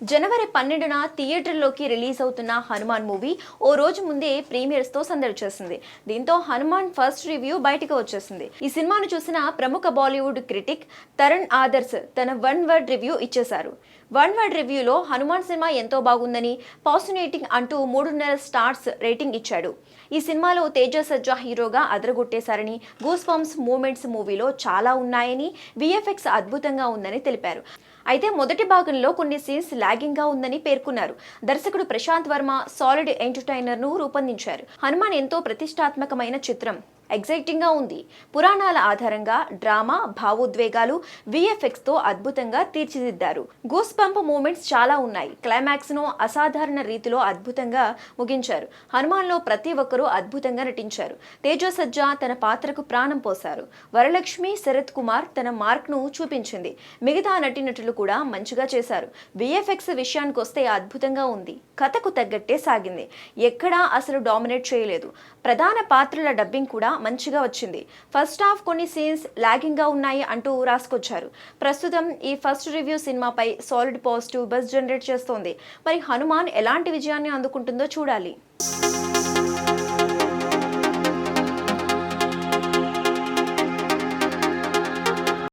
జనవరి 12న థియేటర్లోకి రిలీజ్ అవుతున్న హనుమాన్ మూవీ ఓ రోజు ముందే ప్రీమియర్స్తో సందడి చేసింది. దీంతో హనుమాన్ ఫస్ట్ రివ్యూ బయటకు వచ్చేసింది. ఈ సినిమాను చూసిన ప్రముఖ బాలీవుడ్ క్రిటిక్ తరుణ్ ఆదర్శ్ తన వన్ వర్డ్ రివ్యూ ఇచ్చేశారు. వన్ వర్డ్ రివ్యూలో హనుమాన్ సినిమా ఎంతో బాగుందని, పాసినేటింగ్ అంటూ 3.5 స్టార్స్ రేటింగ్ ఇచ్చాడు. ఈ సినిమాలో తేజ సజ్జా హీరోగా అదరగొట్టేశారని, గూస్ బంప్స్ మూమెంట్స్ మూవీలో చాలా ఉన్నాయని, విఎఫ్ఎక్స్ అద్భుతంగా ఉందని తెలిపారు. అయితే మొదటి భాగంలో కొన్ని సీన్స్ లాగింగ్గా ఉందని పేర్కొన్నారు. దర్శకుడు ప్రశాంత్ వర్మ సాలిడ్ ఎంటర్టైనర్ను రూపొందించారు. హనుమాన్ ఎంతో ప్రతిష్టాత్మకమైన చిత్రం, ఎగ్జైటింగ్గా ఉంది. పురాణాల ఆధారంగా డ్రామా, భావోద్వేగాలు, విఎఫ్ఎక్స్తో అద్భుతంగా తీర్చిదిద్దారు. గూస్ బంప్ మూమెంట్స్ చాలా ఉన్నాయి. క్లైమాక్స్ను అసాధారణ రీతిలో అద్భుతంగా ముగించారు. హనుమాన్లో ప్రతి ఒక్కరూ అద్భుతంగా నటించారు. తేజ సజ్జా తన పాత్రకు ప్రాణం పోశారు. వరలక్ష్మి, శరత్ కుమార్ తన మార్క్ను చూపించింది. మిగతా నటీనటులు కూడా మంచిగా చేశారు. విఎఫ్ఎక్స్ విషయానికొస్తే అద్భుతంగా ఉంది. కథకు తగ్గట్టే సాగింది. ఎక్కడా అసలు డామినేట్ చేయలేదు. ప్రధాన పాత్రల డబ్బింగ్ కూడా మంచిగా వచ్చింది. ఫస్ట్ హాఫ్ కొన్ని సీన్స్ లాగింగ్గా ఉన్నాయి అంటూ రాసుకొచ్చారు. ప్రస్తుతం ఈ ఫస్ట్ రివ్యూ సినిమాపై సాలిడ్ పాజిటివ్ బజ్ జనరేట్ చేస్తోంది. మరి హనుమాన్ ఎలాంటి విజయాన్ని అందుకుంటుందో చూడాలి.